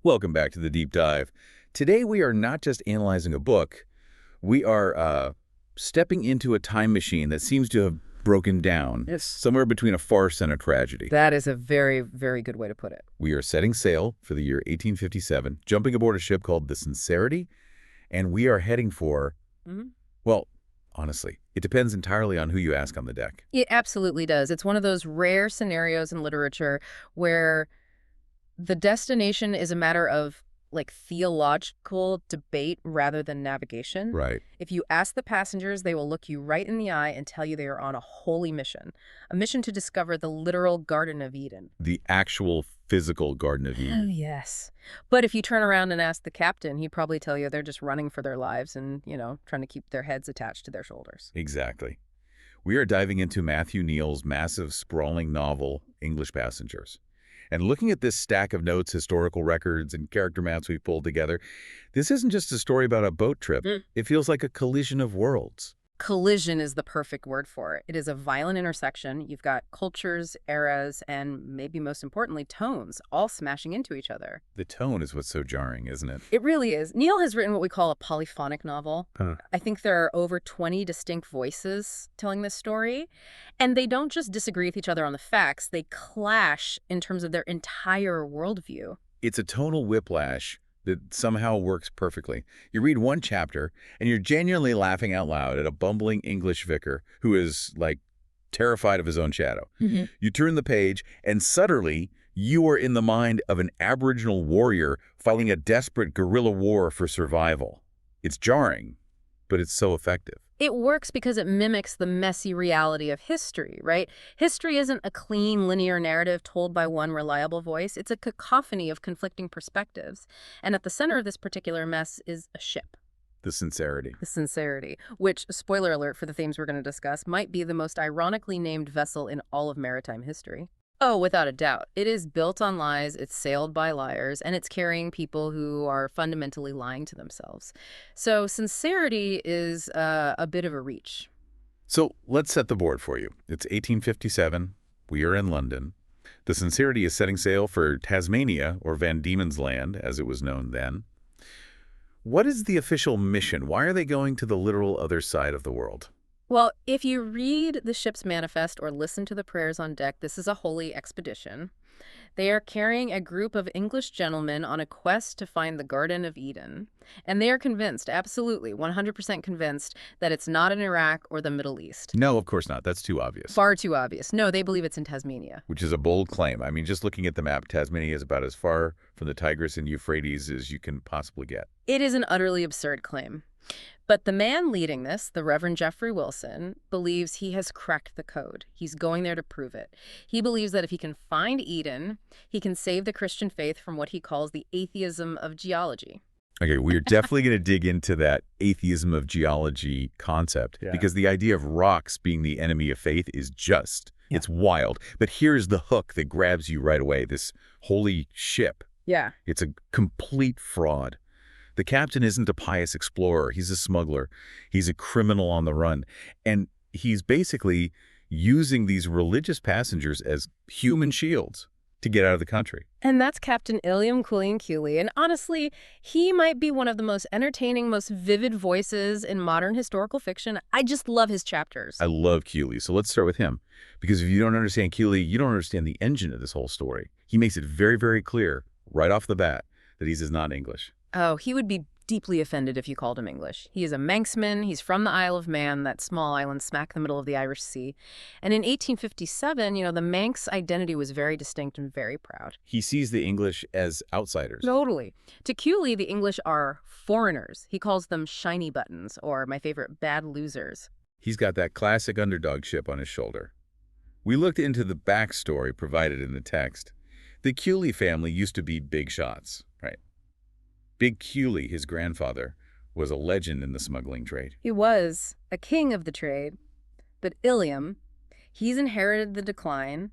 Welcome back to the Deep Dive. Today we are not just analyzing a book, we are stepping into a time machine that seems to have broken down. Yes. Somewhere between a farce and a tragedy. That is a very, very good way to put it. We are setting sail for the year 1857, jumping aboard a ship called the Sincerity, and we are heading for, well, honestly, it depends entirely on who you ask on the deck. It absolutely does. It's one of those rare scenarios in literature where the destination is a matter of theological debate rather than navigation. Right. If you ask the passengers, they will look you right in the eye and tell you they are on a holy mission, a mission to discover the literal Garden of Eden. The actual physical Garden of Eden. Oh, yes. But if you turn around and ask the captain, he'd probably tell you they're just running for their lives and, trying to keep their heads attached to their shoulders. Exactly. We are diving into Matthew Kneale's massive, sprawling novel, English Passengers. And looking at this stack of notes, historical records, and character maps we've pulled together, this isn't just a story about a boat trip. It feels like a collision of worlds. Collision is the perfect word for it. It is a violent intersection. You've got cultures, eras, and maybe most importantly, tones, all smashing into each other. The tone is what's so jarring, isn't it? It really is. Kneale has written what we call a polyphonic novel. I think there are over 20 distinct voices telling this story. And they don't just disagree with each other on the facts, they clash in terms of their entire worldview. It's a tonal whiplash that somehow works perfectly. You read one chapter, and you're genuinely laughing out loud at a bumbling English vicar who is, terrified of his own shadow. You turn the page, and suddenly, you are in the mind of an Aboriginal warrior fighting a desperate guerrilla war for survival. It's jarring, but it's so effective. It works because it mimics the messy reality of history, right? History isn't a clean, linear narrative told by one reliable voice. It's a cacophony of conflicting perspectives. And at the center of this particular mess is a ship. The Sincerity. The Sincerity, which, spoiler alert for the themes we're going to discuss, might be the most ironically named vessel in all of maritime history. Oh, without a doubt. It is built on lies, it's sailed by liars, and it's carrying people who are fundamentally lying to themselves. So Sincerity is a bit of a reach. So let's set the board for you. It's 1857. We are in London. The Sincerity is setting sail for Tasmania, or Van Diemen's Land, as it was known then. What is the official mission? Why are they going to the literal other side of the world? Well, if you read the ship's manifest or listen to the prayers on deck, this is a holy expedition. They are carrying a group of English gentlemen on a quest to find the Garden of Eden. And they are convinced, absolutely, 100% convinced, that it's not in Iraq or the Middle East. No, of course not. That's too obvious. Far too obvious. No, they believe it's in Tasmania. Which is a bold claim. I mean, just looking at the map, Tasmania is about as far from the Tigris and Euphrates as you can possibly get. It is an utterly absurd claim. But the man leading this, the Reverend Jeffrey Wilson, believes he has cracked the code. He's going there to prove it. He believes that if he can find Eden, he can save the Christian faith from what he calls the atheism of geology. Okay, we're definitely going to dig into that atheism of geology concept because the idea of rocks being the enemy of faith is it's wild. But here's the hook that grabs you right away, this holy ship. Yeah. It's a complete fraud. The captain isn't a pious explorer. He's a smuggler. He's a criminal on the run. And he's basically using these religious passengers as human shields to get out of the country. And that's Captain Illiam Kneale. And honestly, he might be one of the most entertaining, most vivid voices in modern historical fiction. I just love his chapters. I love Kneale. So let's start with him. Because if you don't understand Kneale, you don't understand the engine of this whole story. He makes it very, very clear right off the bat that he's not English. Oh, he would be deeply offended if you called him English. He is a Manxman. He's from the Isle of Man, that small island smack in the middle of the Irish Sea. And in 1857, the Manx identity was very distinct and very proud. He sees the English as outsiders. Totally. To Kneale, the English are foreigners. He calls them shiny buttons, or my favorite, bad losers. He's got that classic underdog chip on his shoulder. We looked into the backstory provided in the text. The Kneale family used to be big shots, right? Big Kneale, his grandfather, was a legend in the smuggling trade. He was a king of the trade. But Illiam, he's inherited the decline.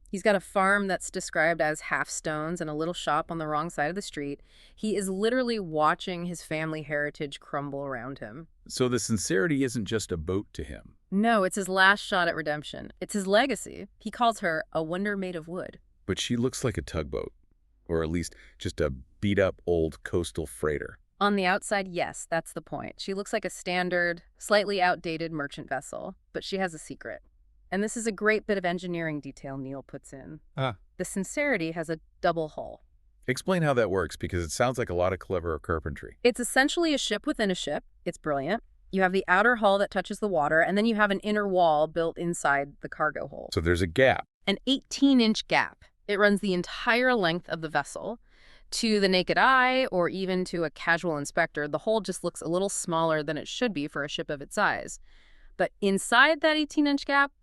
He's got a farm that's described as half stones and a little shop on the wrong side of the street. He is literally watching his family heritage crumble around him. So the Sincerity isn't just a boat to him. No, it's his last shot at redemption. It's his legacy. He calls her a wonder made of wood. But she looks like a tugboat, or at least just a beat-up old coastal freighter. On the outside, yes, that's the point. She looks like a standard, slightly outdated merchant vessel, but she has a secret. And this is a great bit of engineering detail Kneale puts in. The Sincerity has a double hull. Explain how that works, because it sounds like a lot of clever carpentry. It's essentially a ship within a ship. It's brilliant. You have the outer hull that touches the water, and then you have an inner wall built inside the cargo hold. So there's a gap. An 18-inch gap. It runs the entire length of the vessel. To the naked eye, or even to a casual inspector, the hole just looks a little smaller than it should be for a ship of its size. But inside that 18-inch gap,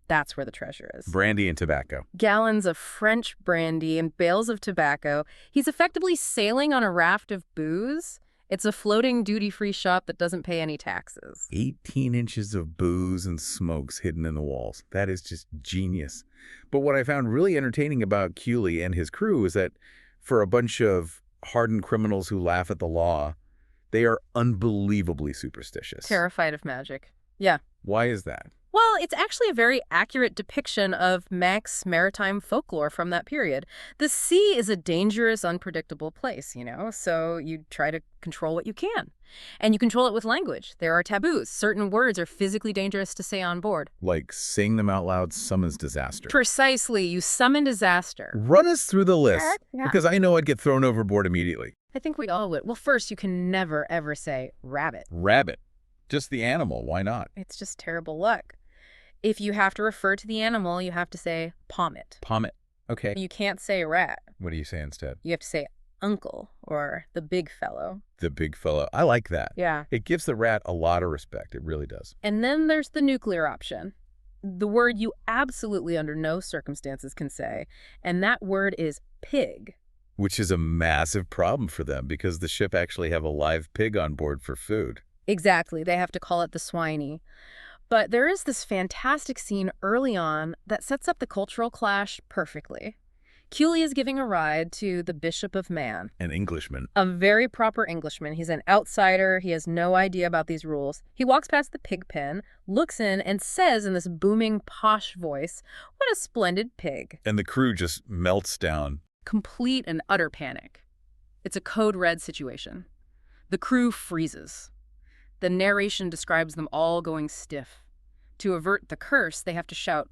that's where the treasure is. Brandy and tobacco. Gallons of French brandy and bales of tobacco. He's effectively sailing on a raft of booze. It's a floating duty-free shop that doesn't pay any taxes. 18 inches of booze and smokes hidden in the walls. That is just genius. But what I found really entertaining about Kneale and his crew is that for a bunch of hardened criminals who laugh at the law, they are unbelievably superstitious. Terrified of magic. Yeah. Why is that? Well, it's actually a very accurate depiction of Manx maritime folklore from that period. The sea is a dangerous, unpredictable place, so you try to control what you can. And you control it with language. There are taboos. Certain words are physically dangerous to say on board. Like saying them out loud summons disaster. Precisely. You summon disaster. Run us through the list, because I know I'd get thrown overboard immediately. I think we all would. Well, first, you can never, ever say rabbit. Rabbit. Just the animal. Why not? It's just terrible luck. If you have to refer to the animal, you have to say pommet. Pommet. Okay. You can't say rat. What do you say instead? You have to say uncle or the big fellow. The big fellow. I like that. Yeah. It gives the rat a lot of respect. It really does. And then there's the nuclear option. The word you absolutely under no circumstances can say, and that word is pig. Which is a massive problem for them because the ship actually have a live pig on board for food. Exactly. They have to call it the swiney. But there is this fantastic scene early on that sets up the cultural clash perfectly. Kneale is giving a ride to the Bishop of Man. An Englishman. A very proper Englishman. He's an outsider. He has no idea about these rules. He walks past the pig pen, looks in, and says in this booming, posh voice, "What a splendid pig." And the crew just melts down. Complete and utter panic. It's a code red situation. The crew freezes. The narration describes them all going stiff. To avert the curse, they have to shout,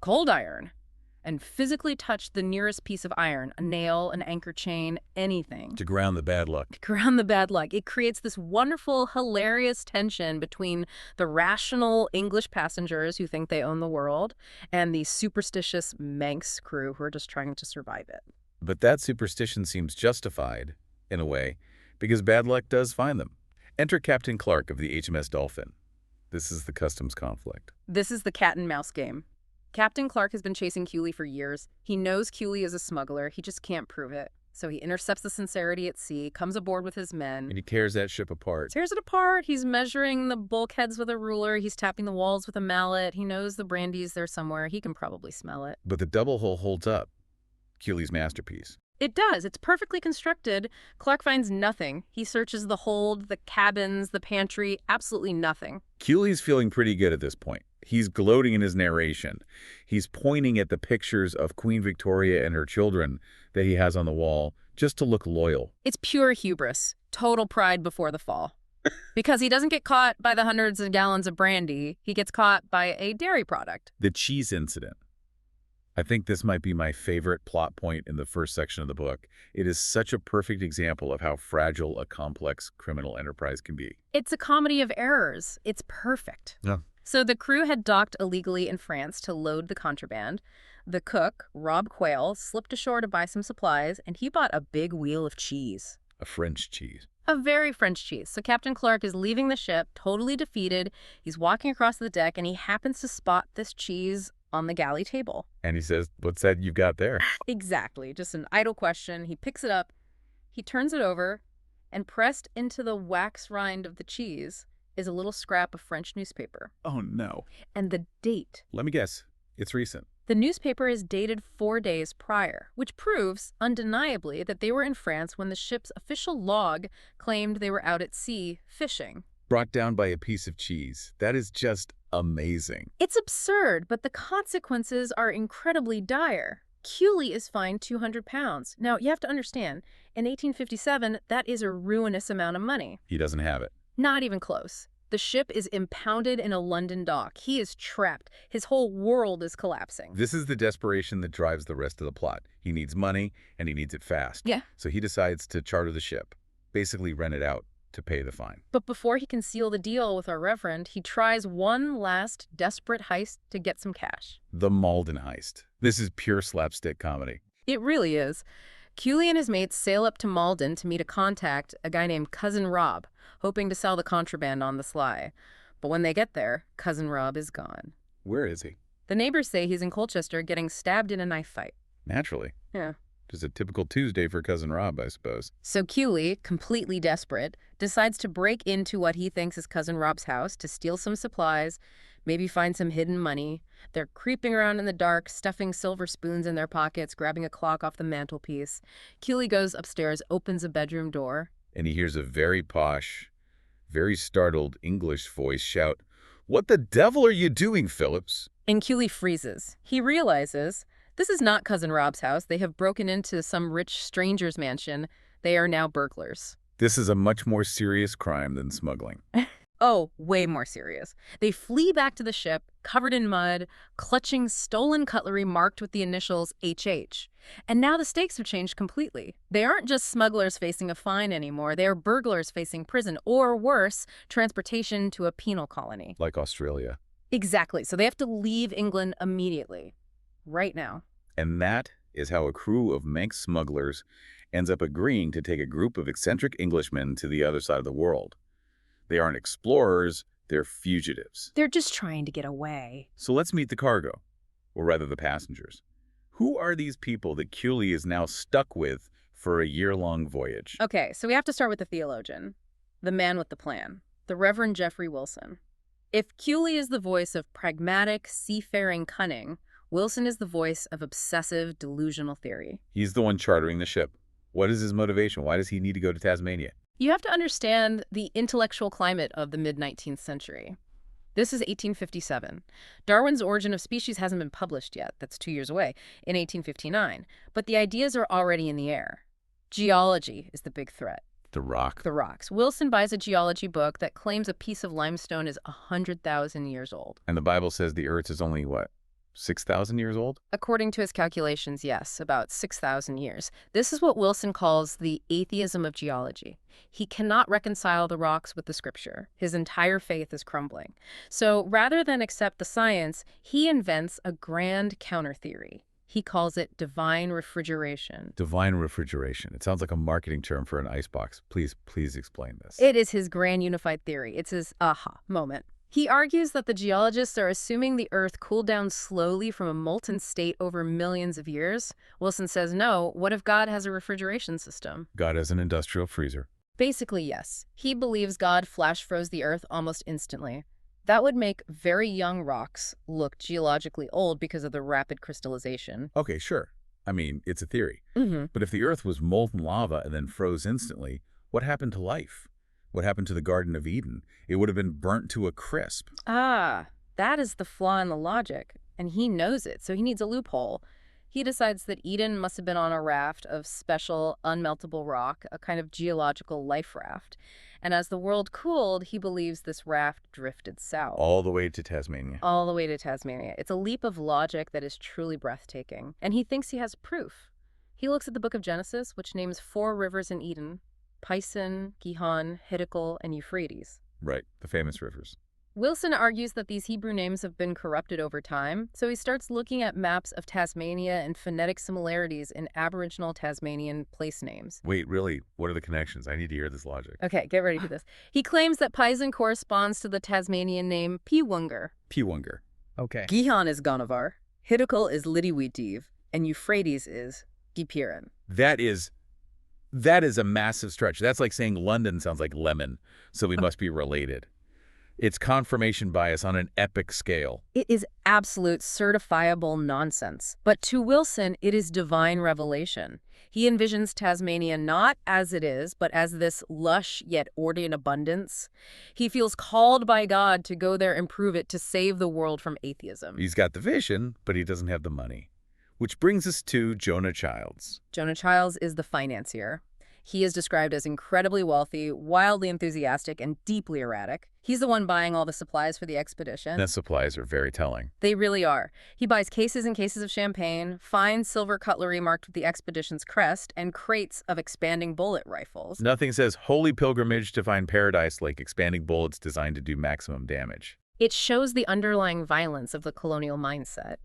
"Cold iron," and physically touch the nearest piece of iron, a nail, an anchor chain, anything. To ground the bad luck. To ground the bad luck. It creates this wonderful, hilarious tension between the rational English passengers who think they own the world and the superstitious Manx crew who are just trying to survive it. But that superstition seems justified, in a way, because bad luck does find them. Enter Captain Clark of the HMS Dolphin. This is the customs conflict. This is the cat and mouse game. Captain Clark has been chasing Kneale for years. He knows Kneale is a smuggler. He just can't prove it. So he intercepts the Sincerity at sea, comes aboard with his men. And he tears that ship apart. Tears it apart. He's measuring the bulkheads with a ruler. He's tapping the walls with a mallet. He knows the brandy's there somewhere. He can probably smell it. But the double hull holds up. Kneale's masterpiece. It does. It's perfectly constructed. Clark finds nothing. He searches the hold, the cabins, the pantry, absolutely nothing. Kneale's feeling pretty good at this point. He's gloating in his narration. He's pointing at the pictures of Queen Victoria and her children that he has on the wall just to look loyal. It's pure hubris. Total pride before the fall. Because he doesn't get caught by the hundreds of gallons of brandy. He gets caught by a dairy product. The cheese incident. I think this might be my favorite plot point in the first section of the book. It is such a perfect example of how fragile a complex criminal enterprise can be. It's a comedy of errors. It's perfect. Yeah. So the crew had docked illegally in France to load the contraband. The cook, Rob Quayle, slipped ashore to buy some supplies, and he bought a big wheel of cheese. A French cheese. A very French cheese. So Captain Clark is leaving the ship, totally defeated. He's walking across the deck, and he happens to spot this cheese on the galley table. And he says, "What's that you've got there?" Exactly. Just an idle question. He picks it up, he turns it over, and pressed into the wax rind of the cheese is a little scrap of French newspaper. Oh, no. And the date. Let me guess. It's recent. The newspaper is dated 4 days prior, which proves, undeniably, that they were in France when the ship's official log claimed they were out at sea fishing. Brought down by a piece of cheese. That is just amazing. It's absurd, but the consequences are incredibly dire. Kneale is fined £200. Now, you have to understand, In 1857, that is a ruinous amount of money. He doesn't have it. Not even close. The ship is impounded in a London dock. He is trapped. His whole world is collapsing. This is the desperation that drives the rest of the plot. He needs money, and he needs it fast. Yeah. So he decides to charter the ship, basically rent it out to pay the fine. But before he can seal the deal with our Reverend, he tries one last desperate heist to get some cash. The Malden heist. This is pure slapstick comedy. It really is. Kneale and his mates sail up to Malden to meet a contact, a guy named Cousin Rob, hoping to sell the contraband on the sly. But when they get there, Cousin Rob is gone. Where is he? The neighbors say he's in Colchester getting stabbed in a knife fight. Naturally. Yeah. Just a typical Tuesday for Cousin Rob, I suppose. So Kneale, completely desperate, decides to break into what he thinks is Cousin Rob's house to steal some supplies, maybe find some hidden money. They're creeping around in the dark, stuffing silver spoons in their pockets, grabbing a clock off the mantelpiece. Kneale goes upstairs, opens a bedroom door. And he hears a very posh, very startled English voice shout, "What the devil are you doing, Phillips?" And Kneale freezes. He realizes this is not Cousin Rob's house. They have broken into some rich stranger's mansion. They are now burglars. This is a much more serious crime than smuggling. Oh, way more serious. They flee back to the ship, covered in mud, clutching stolen cutlery marked with the initials HH. And now the stakes have changed completely. They aren't just smugglers facing a fine anymore. They are burglars facing prison, or worse, transportation to a penal colony. Like Australia. Exactly. So they have to leave England immediately. Right now. And that is how a crew of Manx smugglers ends up agreeing to take a group of eccentric Englishmen to the other side of the world. They aren't explorers, they're fugitives. They're just trying to get away. So let's meet the cargo, or rather the passengers. Who are these people that Kneale is now stuck with for a year-long voyage? Okay, so we have to start with the theologian, the man with the plan, the Reverend Geoffrey Wilson. If Kneale is the voice of pragmatic, seafaring cunning, Wilson is the voice of obsessive, delusional theory. He's the one chartering the ship. What is his motivation? Why does he need to go to Tasmania? You have to understand the intellectual climate of the mid-19th century. This is 1857. Darwin's Origin of Species hasn't been published yet. That's 2 years away, in 1859. But the ideas are already in the air. Geology is the big threat. The rock. The rocks. Wilson buys a geology book that claims a piece of limestone is 100,000 years old. And the Bible says the Earth is only, what, 6,000 years old? According to his calculations, yes, about 6,000 years. This is what Wilson calls the atheism of geology. He cannot reconcile the rocks with the scripture. His entire faith is crumbling. So rather than accept the science, he invents a grand counter-theory. He calls it divine refrigeration. Divine refrigeration. It sounds like a marketing term for an icebox. Please explain this. It is his grand unified theory. It's his aha moment. He argues that the geologists are assuming the Earth cooled down slowly from a molten state over millions of years. Wilson says, no, what if God has a refrigeration system? God has an industrial freezer. Basically, yes. He believes God flash froze the Earth almost instantly. That would make very young rocks look geologically old because of the rapid crystallization. Okay, sure. I mean, it's a theory. But if the Earth was molten lava and then froze instantly, what happened to life? What happened to the Garden of Eden? It would have been burnt to a crisp. Ah, that is the flaw in the logic. And he knows it, so he needs a loophole. He decides that Eden must have been on a raft of special, unmeltable rock, a kind of geological life raft. And as the world cooled, he believes this raft drifted south. All the way to Tasmania. All the way to Tasmania. It's a leap of logic that is truly breathtaking. And he thinks he has proof. He looks at the book of Genesis, which names 4 rivers in Eden: Pison, Gihon, Hiddekel, and Euphrates. Right, the famous rivers. Wilson argues that these Hebrew names have been corrupted over time, so he starts looking at maps of Tasmania and phonetic similarities in Aboriginal Tasmanian place names. Wait, really? What are the connections? I need to hear this logic. Okay, get ready for this. He claims that Pison corresponds to the Tasmanian name Pewungur. Pewungur. Okay. Gihon is Gonavar, Hiddekel is Lidiwidiv, and Euphrates is Gipiran. That is a massive stretch. That's like saying London sounds like lemon, so we must be related. It's confirmation bias on an epic scale. It is absolute certifiable nonsense. But to Wilson, it is divine revelation. He envisions Tasmania not as it is, but as this lush yet ordered abundance. He feels called by God to go there and prove it, to save the world from atheism. He's got the vision, but he doesn't have the money. Which brings us to Jonah Childs. Jonah Childs is the financier. He is described as incredibly wealthy, wildly enthusiastic, and deeply erratic. He's the one buying all the supplies for the expedition. The supplies are very telling. They really are. He buys cases and cases of champagne, fine silver cutlery marked with the expedition's crest, and crates of expanding bullet rifles. Nothing says holy pilgrimage to find paradise like expanding bullets designed to do maximum damage. It shows the underlying violence of the colonial mindset,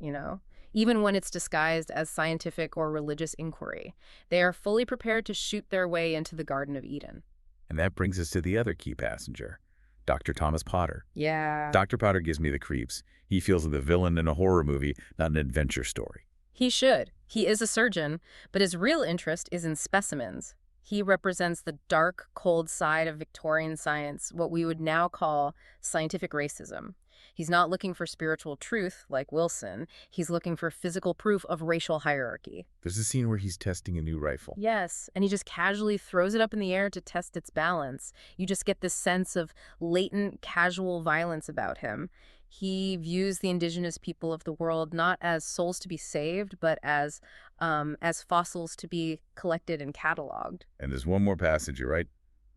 even when it's disguised as scientific or religious inquiry. They are fully prepared to shoot their way into the Garden of Eden. And that brings us to the other key passenger, Dr. Thomas Potter. Yeah. Dr. Potter gives me the creeps. He feels like the villain in a horror movie, not an adventure story. He should. He is a surgeon, but his real interest is in specimens. He represents the dark, cold side of Victorian science, what we would now call scientific racism. He's not looking for spiritual truth, like Wilson. He's looking for physical proof of racial hierarchy. There's a scene where he's testing a new rifle. Yes, and he just casually throws it up in the air to test its balance. You just get this sense of latent, casual violence about him. He views the indigenous people of the world not as souls to be saved, but as fossils to be collected and cataloged. And there's one more passage, right?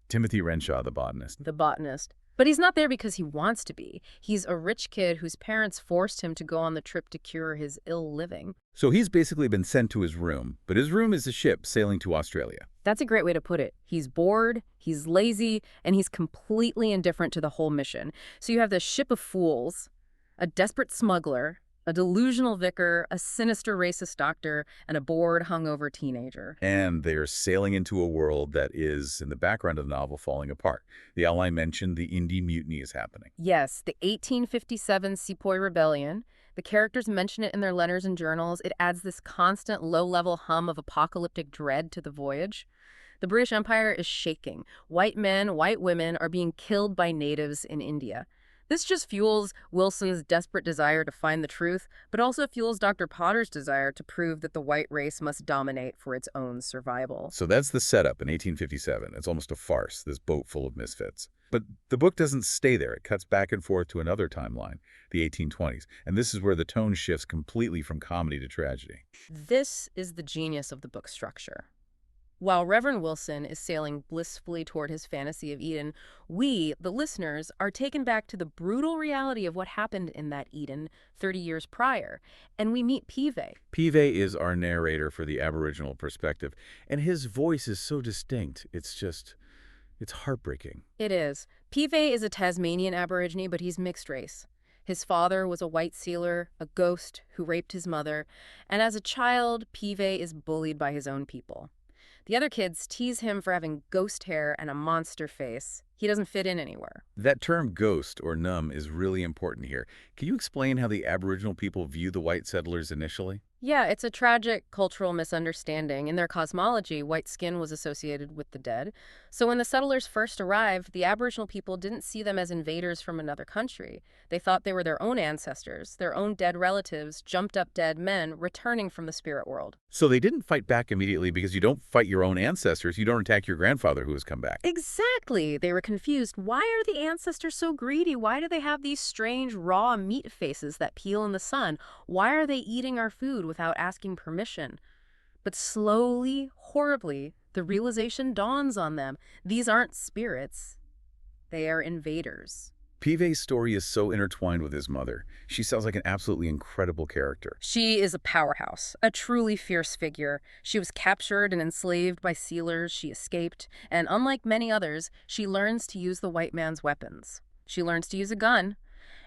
Timothy Renshaw, the botanist. The botanist. But he's not there because he wants to be. He's a rich kid whose parents forced him to go on the trip to cure his ill living. So he's basically been sent to his room, but his room is a ship sailing to Australia. That's a great way to put it. He's bored, he's lazy, and he's completely indifferent to the whole mission. So you have this ship of fools, a desperate smuggler, a delusional vicar, a sinister racist doctor, and a bored, hungover teenager. And they're sailing into a world that is, in the background of the novel, falling apart. The outline mentioned the Indy Mutiny is happening. Yes, the 1857 Sepoy Rebellion. The characters mention it in their letters and journals. It adds this constant low-level hum of apocalyptic dread to the voyage. The British Empire is shaking. White men, white women are being killed by natives in India. This just fuels Wilson's desperate desire to find the truth, but also fuels Dr. Potter's desire to prove that the white race must dominate for its own survival. So that's the setup in 1857. It's almost a farce, this boat full of misfits. But the book doesn't stay there. It cuts back and forth to another timeline, the 1820s. And this is where the tone shifts completely from comedy to tragedy. This is the genius of the book's structure. While Reverend Wilson is sailing blissfully toward his fantasy of Eden, we, the listeners, are taken back to the brutal reality of what happened in that Eden 30 years prior, and we meet Pive. Pive is our narrator for the Aboriginal perspective, and his voice is so distinct. It's heartbreaking. It is. Pive is a Tasmanian Aborigine, but he's mixed race. His father was a white sealer, a ghost who raped his mother, and as a child, Pive is bullied by his own people. The other kids tease him for having ghost hair and a monster face. He doesn't fit in anywhere. That term ghost or numb is really important here. Can you explain how the Aboriginal people view the white settlers initially? Yeah, it's a tragic cultural misunderstanding. In their cosmology, white skin was associated with the dead. So when the settlers first arrived, the Aboriginal people didn't see them as invaders from another country. They thought they were their own ancestors, their own dead relatives, jumped-up dead men returning from the spirit world. So they didn't fight back immediately because you don't fight your own ancestors. You don't attack your grandfather who has come back. Exactly. They were confused. Why are the ancestors so greedy? Why do they have these strange raw meat faces that peel in the sun? Why are they eating our food without asking permission? But slowly, horribly, the realization dawns on them. These aren't spirits. They are invaders. Pive's story is so intertwined with his mother. She sounds like an absolutely incredible character. She is a powerhouse, a truly fierce figure. She was captured and enslaved by sealers. She escaped, and unlike many others, she learns to use the white man's weapons. She learns to use a gun,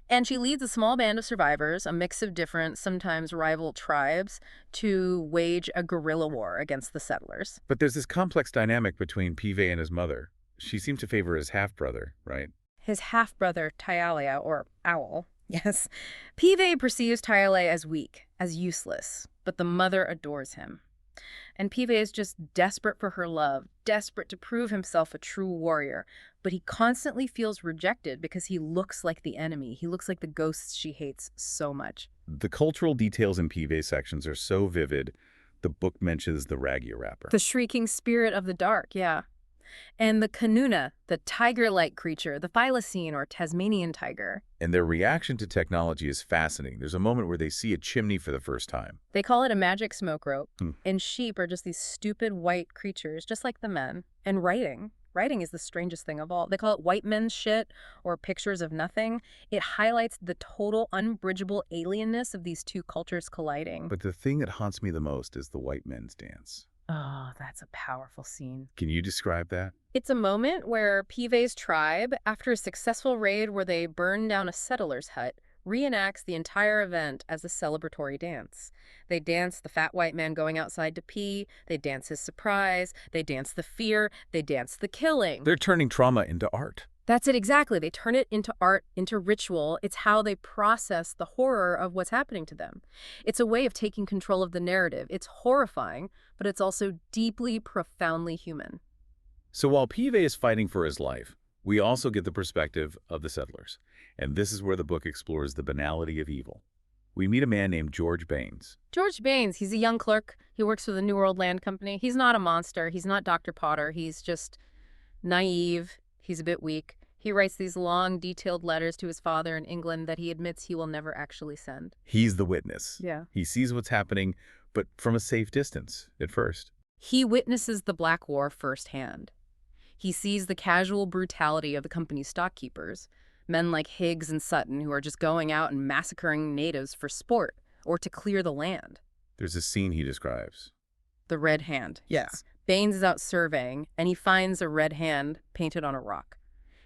and she leads a small band of survivors, a mix of different, sometimes rival tribes, to wage a guerrilla war against the settlers. But there's this complex dynamic between Pive and his mother. She seems to favor his half-brother, right? His half-brother, Tyalia, or Owl, yes. Pive perceives Tyalia as weak, as useless, but the mother adores him. And Pive is just desperate for her love, desperate to prove himself a true warrior, but he constantly feels rejected because he looks like the enemy. He looks like the ghosts she hates so much. The cultural details in Pive's sections are so vivid. The book mentions the ragia wrapper. The shrieking spirit of the dark, yeah. And the kanuna, the tiger-like creature, the thylacine or Tasmanian tiger. And their reaction to technology is fascinating. There's a moment where they see a chimney for the first time. They call it a magic smoke rope. And sheep are just these stupid white creatures, just like the men. And writing. Writing is the strangest thing of all. They call it white men's shit or pictures of nothing. It highlights the total unbridgeable alienness of these two cultures colliding. But the thing that haunts me the most is the white men's dance. Oh, that's a powerful scene. Can you describe that? It's a moment where Pivet's tribe, after a successful raid where they burned down a settler's hut, reenacts the entire event as a celebratory dance. They dance the fat white man going outside to pee, they dance his surprise, they dance the fear, they dance the killing. They're turning trauma into art. That's it exactly. They turn it into art, into ritual. It's how they process the horror of what's happening to them. It's a way of taking control of the narrative. It's horrifying, but it's also deeply, profoundly human. So while Pivet is fighting for his life, we also get the perspective of the settlers. And this is where the book explores the banality of evil. We meet a man named George Baines. George Baines, he's a young clerk. He works for the New World Land Company. He's not a monster. He's not Dr. Potter. He's just naive. He's a bit weak. He writes these long, detailed letters to his father in England that he admits he will never actually send. He's the witness. Yeah. He sees what's happening, but from a safe distance at first. He witnesses the Black War firsthand. He sees the casual brutality of the company's stockkeepers, men like Higgs and Sutton who are just going out and massacring natives for sport or to clear the land. There's a scene he describes. The red hand. Yes. Baines is out surveying, and he finds a red hand painted on a rock.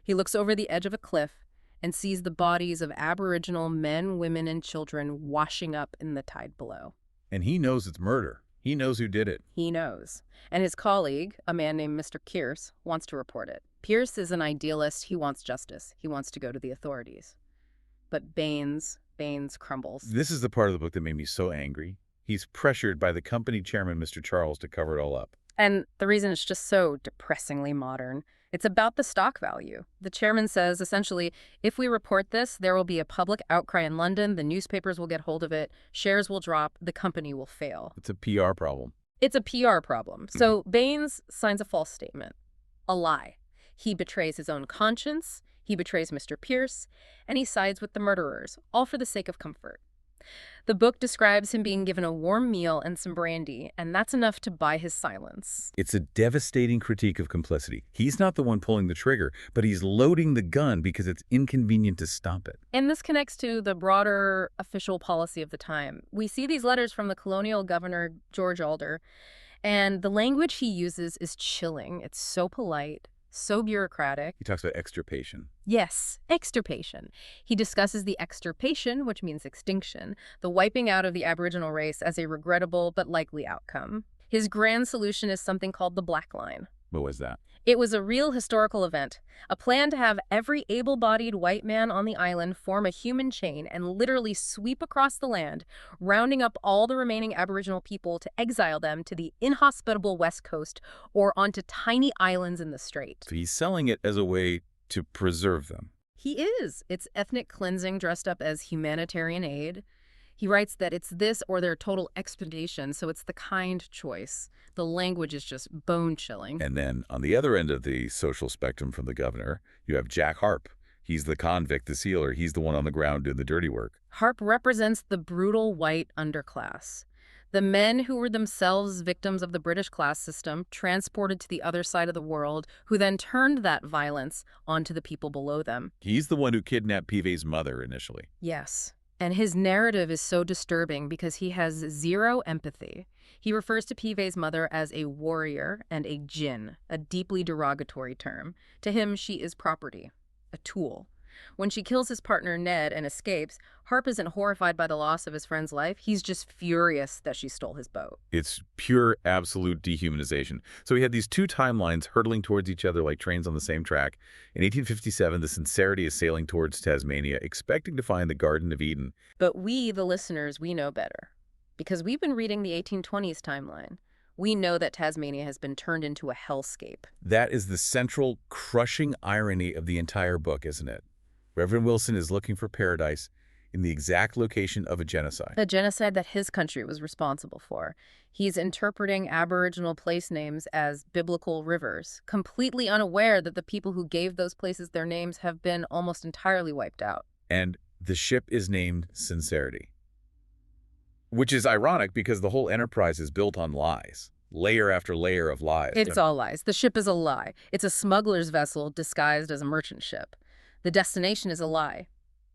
He looks over the edge of a cliff and sees the bodies of Aboriginal men, women, and children washing up in the tide below. And he knows it's murder. He knows who did it. He knows. And his colleague, a man named Mr. Pierce, wants to report it. Pierce is an idealist. He wants justice. He wants to go to the authorities. But Baines crumbles. This is the part of the book that made me so angry. He's pressured by the company chairman, Mr. Charles, to cover it all up. And the reason it's just so depressingly modern, it's about the stock value. The chairman says, essentially, if we report this, there will be a public outcry in London, the newspapers will get hold of it, shares will drop, the company will fail. It's a PR problem. It's a PR problem. So Baines signs a false statement, a lie. He betrays his own conscience, he betrays Mr. Pierce, and he sides with the murderers, all for the sake of comfort. The book describes him being given a warm meal and some brandy, and that's enough to buy his silence. It's a devastating critique of complicity. He's not the one pulling the trigger, but he's loading the gun because it's inconvenient to stop it. And this connects to the broader official policy of the time. We see these letters from the colonial governor, George Alder, and the language he uses is chilling. It's so polite, so bureaucratic. He talks about extirpation. Yes, extirpation. He discusses the extirpation, which means extinction, the wiping out of the Aboriginal race as a regrettable but likely outcome. His grand solution is something called the Black Line. What was that? It was a real historical event, a plan to have every able-bodied white man on the island form a human chain and literally sweep across the land, rounding up all the remaining Aboriginal people to exile them to the inhospitable West Coast or onto tiny islands in the Strait. So he's selling it as a way to preserve them. He is. It's ethnic cleansing dressed up as humanitarian aid. He writes that it's this or their total expedition, so it's the kind choice. The language is just bone-chilling. And then on the other end of the social spectrum from the governor, you have Jack Harp. He's the convict, the sealer. He's the one on the ground doing the dirty work. Harp represents the brutal white underclass. The men who were themselves victims of the British class system, transported to the other side of the world, who then turned that violence onto the people below them. He's the one who kidnapped Pivet's mother initially. Yes. And his narrative is so disturbing because he has zero empathy. He refers to Pivet's mother as a warrior and a djinn, a deeply derogatory term. To him, she is property, a tool. When she kills his partner, Ned, and escapes, Harp isn't horrified by the loss of his friend's life. He's just furious that she stole his boat. It's pure, absolute dehumanization. So we had these two timelines hurtling towards each other like trains on the same track. In 1857, the Sincerity is sailing towards Tasmania, expecting to find the Garden of Eden. But we, the listeners, we know better. Because we've been reading the 1820s timeline. We know that Tasmania has been turned into a hellscape. That is the central, crushing irony of the entire book, isn't it? Reverend Wilson is looking for paradise, in the exact location of a genocide. A genocide that his country was responsible for. He's interpreting Aboriginal place names as biblical rivers, completely unaware that the people who gave those places their names have been almost entirely wiped out. And the ship is named Sincerity. Which is ironic because the whole enterprise is built on lies. Layer after layer of lies. It's all lies. The ship is a lie. It's a smuggler's vessel disguised as a merchant ship. The destination is a lie.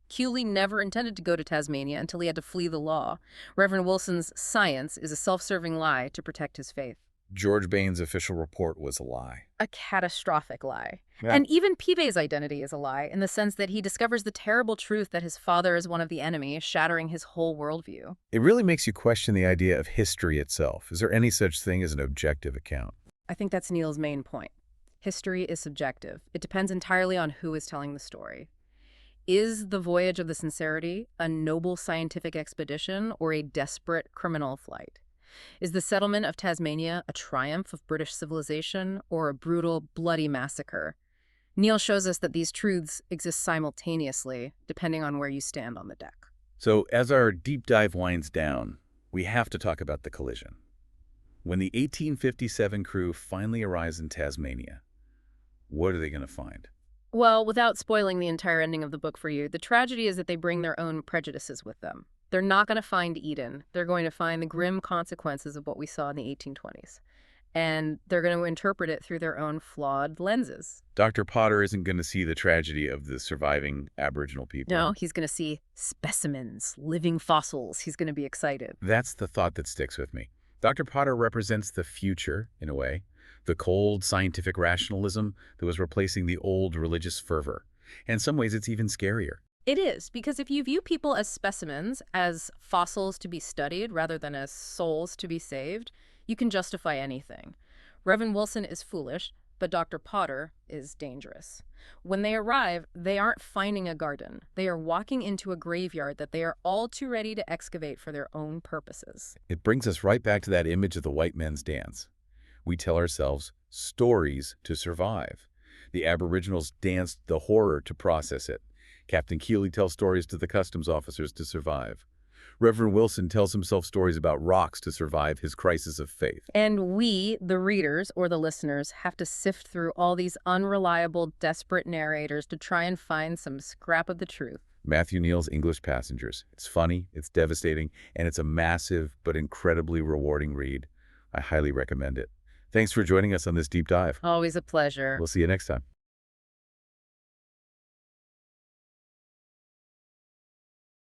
Kneale never intended to go to Tasmania until he had to flee the law. Reverend Wilson's science is a self-serving lie to protect his faith. George Bain's official report was a lie. A catastrophic lie. Yeah. And even Peebay's identity is a lie in the sense that he discovers the terrible truth that his father is one of the enemy, shattering his whole worldview. It really makes you question the idea of history itself. Is there any such thing as an objective account? I think that's Kneale's main point. History is subjective. It depends entirely on who is telling the story. Is the voyage of the Sincerity a noble scientific expedition or a desperate criminal flight? Is the settlement of Tasmania a triumph of British civilization or a brutal, bloody massacre? Kneale shows us that these truths exist simultaneously, depending on where you stand on the deck. So as our deep dive winds down, we have to talk about the collision. When the 1857 crew finally arrives in Tasmania, what are they going to find? Well, without spoiling the entire ending of the book for you, the tragedy is that they bring their own prejudices with them. They're not going to find Eden. They're going to find the grim consequences of what we saw in the 1820s. And they're going to interpret it through their own flawed lenses. Dr. Potter isn't going to see the tragedy of the surviving Aboriginal people. No, he's going to see specimens, living fossils. He's going to be excited. That's the thought that sticks with me. Dr. Potter represents the future, in a way, the cold scientific rationalism that was replacing the old religious fervor. And in some ways, it's even scarier. It is, because if you view people as specimens, as fossils to be studied rather than as souls to be saved, you can justify anything. Reverend Wilson is foolish, but Dr. Potter is dangerous. When they arrive, they aren't finding a garden. They are walking into a graveyard that they are all too ready to excavate for their own purposes. It brings us right back to that image of the white men's dance. We tell ourselves stories to survive. The Aboriginals danced the horror to process it. Captain Kneale tells stories to the customs officers to survive. Reverend Wilson tells himself stories about rocks to survive his crisis of faith. And we, the readers or the listeners, have to sift through all these unreliable, desperate narrators to try and find some scrap of the truth. Matthew Kneale's English Passengers. It's funny, it's devastating, and it's a massive but incredibly rewarding read. I highly recommend it. Thanks for joining us on this deep dive. Always a pleasure. We'll see you next time.